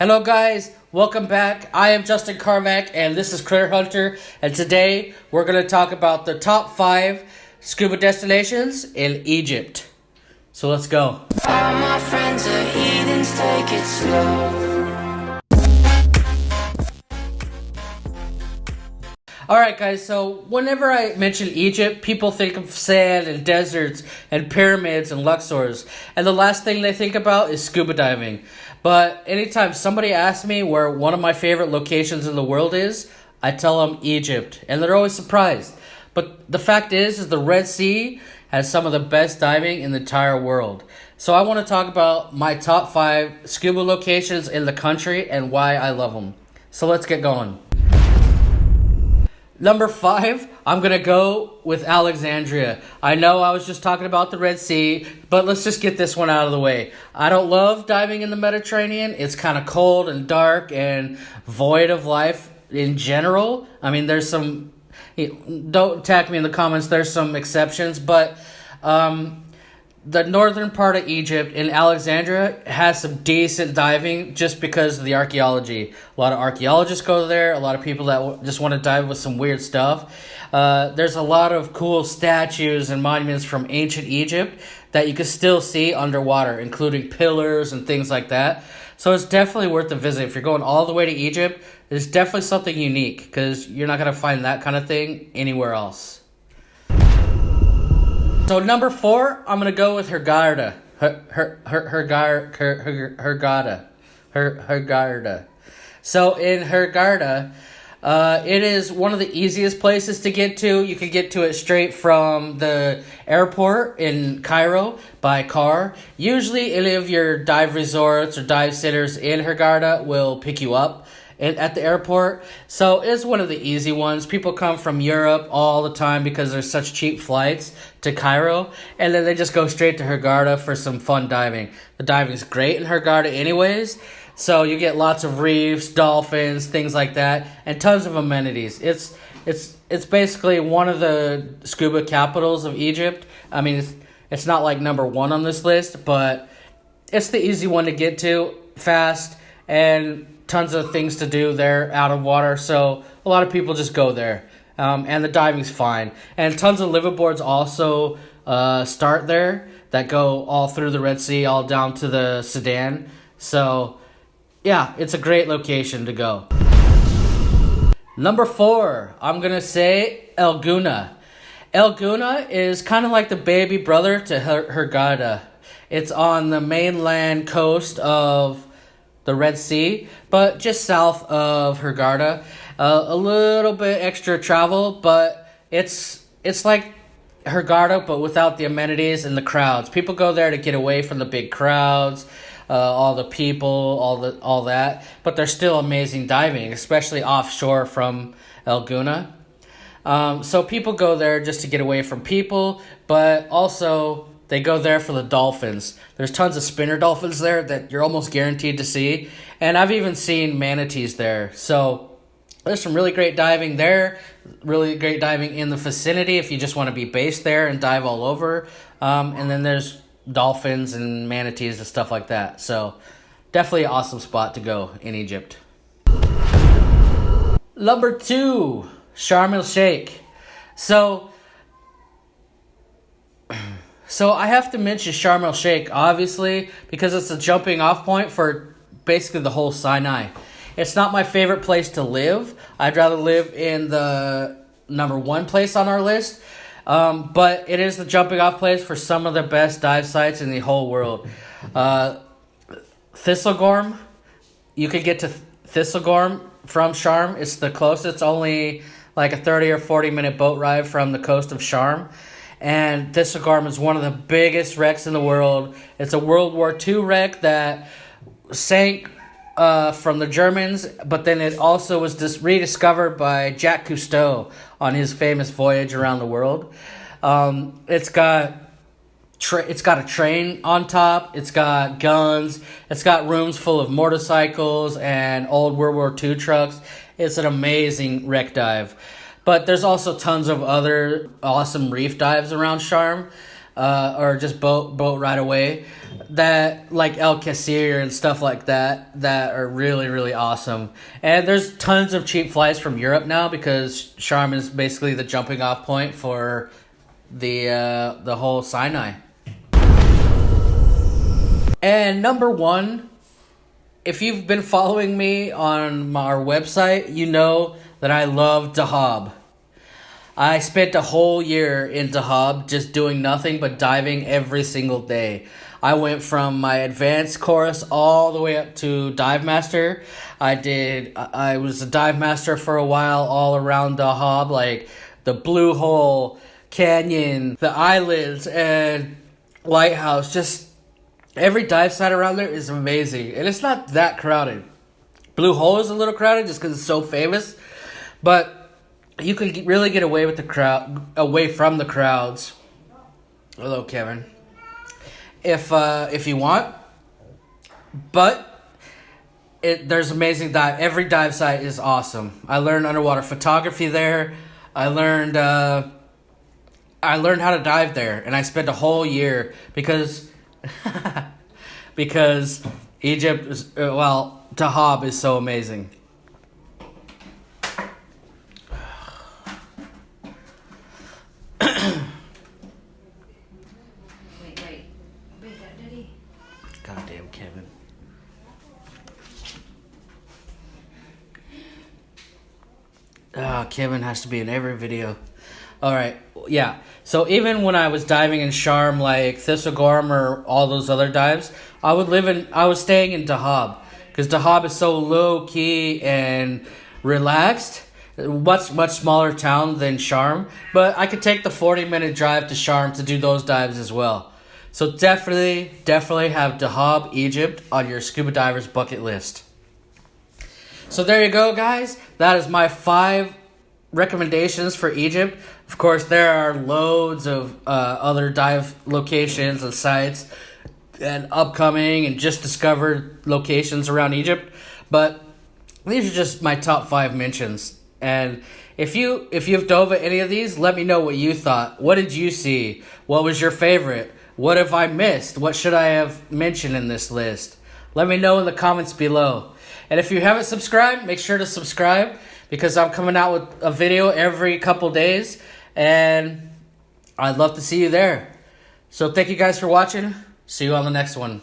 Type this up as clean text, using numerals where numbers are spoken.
Hello guys, welcome back. I am Justin Carmack and this is Critter Hunter, and today we're going to talk about the top 5 scuba destinations in Egypt. So let's go. All my friends are heathens, take it slow. Alright guys, so whenever I mention Egypt, people think of sand and deserts and pyramids and Luxors, and the last thing they think about is scuba diving. But anytime somebody asks me where one of my favorite locations in the world is, I tell them Egypt, and they're always surprised. But the fact is the Red Sea has some of the best diving in the entire world. So I want to talk about my top 5 scuba locations in the country and why I love them. So let's get going. Number 5, I'm going to go with Alexandria. I know I was just talking about the Red Sea, but let's just get this one out of the way. I don't love diving in the Mediterranean. It's kind of cold and dark and void of life in general. I mean, there's some... Don't attack me in the comments. There's some exceptions, but... the northern part of Egypt in Alexandria has some decent diving just because of the archaeology. A lot of archaeologists go there. A lot of people that just want to dive with some weird stuff. There's a lot of cool statues and monuments from ancient Egypt that you can still see underwater, including pillars and things like that. So it's definitely worth a visit. If you're going all the way to Egypt, it's definitely something unique because you're not going to find that kind of thing anywhere else. So number 4, I'm gonna go with Hurghada. Hurghada. So in Hurghada, it is one of the easiest places to get to. You can get to it straight from the airport in Cairo by car. Usually, any of your dive resorts or dive centers in Hurghada will pick you up at the airport. So it's one of the easy ones. People come from Europe all the time because there's such cheap flights to Cairo, and then they just go straight to Hurghada for some fun diving. The diving's great in Hurghada anyways, so you get lots of reefs, dolphins, things like that, and tons of amenities. It's basically one of the scuba capitals of Egypt. I mean, it's not like number 1 on this list, but it's the easy one to get to, fast, and tons of things to do there out of water, so a lot of people just go there. And the diving's fine. And tons of liveaboards also start there that go all through the Red Sea, all down to the Sudan. So, yeah, it's a great location to go. Number 4, I'm going to say El Gouna. El Gouna is kind of like the baby brother to Hurghada. It's on the mainland coast of the Red Sea, but just south of Hurghada. A little bit extra travel, but it's like Hurghada, but without the amenities and the crowds. People go there to get away from the big crowds, all the people, all that. But there's still amazing diving, especially offshore from El Gouna. So people go there just to get away from people, but also they go there for the dolphins. There's tons of spinner dolphins there that you're almost guaranteed to see. And I've even seen manatees there. So there's some really great diving there. Really great diving in the vicinity if you just want to be based there and dive all over. And then there's dolphins and manatees and stuff like that. So definitely an awesome spot to go in Egypt. Number 2, Sharm ElSheik. So I have to mention Sharm ElSheik, obviously, because it's a jumping off point for basically the whole Sinai. It's not my favorite place to live. I'd rather live in the number 1 place on our list. But it is the jumping off place for some of the best dive sites in the whole world. Thistlegorm, you could get to Thistlegorm from Sharm. It's the closest. It's only like a 30 or 40 minute boat ride from the coast of Sharm. And Thistlegorm is one of the biggest wrecks in the world. It's a World War II wreck that sank from the Germans, but then it also was rediscovered by Jacques Cousteau on his famous voyage around the world. It's got a train on top. It's got guns. It's got rooms full of motorcycles and old World War II trucks. It's an amazing wreck dive. But there's also tons of other awesome reef dives around Sharm. or just boat right away, that like El Casir and stuff like that are really, really awesome. And there's tons of cheap flights from Europe now because Sharm is basically the jumping off point for the whole Sinai. And number one, if you've been following me on our website, you know that I love Dahab. I spent a whole year in Dahab just doing nothing but diving every single day. I went from my advanced course all the way up to dive master. I was a dive master for a while all around Dahab, like the Blue Hole, Canyon, the islands, and lighthouse. Just every dive site around there is amazing, and it's not that crowded. Blue Hole is a little crowded just because it's so famous, but you can really get away with the crowd, away from the crowds. Hello, Kevin. If you want, but there's amazing dive. Every dive site is awesome. I learned underwater photography there. I learned how to dive there, and I spent a whole year because because Egypt is Dahab is so amazing. Goddamn Kevin. Kevin has to be in every video. Alright, yeah. So even when I was diving in Sharm, like Thistlegorm or all those other dives, I was staying in Dahab. Because Dahab is so low key and relaxed. Much smaller town than Sharm. But I could take the 40-minute drive to Sharm to do those dives as well. So definitely have Dahab, Egypt on your scuba diver's bucket list. So there you go, guys. That is my 5 recommendations for Egypt. Of course, there are loads of other dive locations and sites and upcoming and just discovered locations around Egypt. But these are just my top 5 mentions. And if you've dove at any of these, let me know what you thought. What did you see? What was your favorite? What have I missed? What should I have mentioned in this list? Let me know in the comments below. And if you haven't subscribed, make sure to subscribe because I'm coming out with a video every couple days. And I'd love to see you there. So thank you guys for watching. See you on the next one.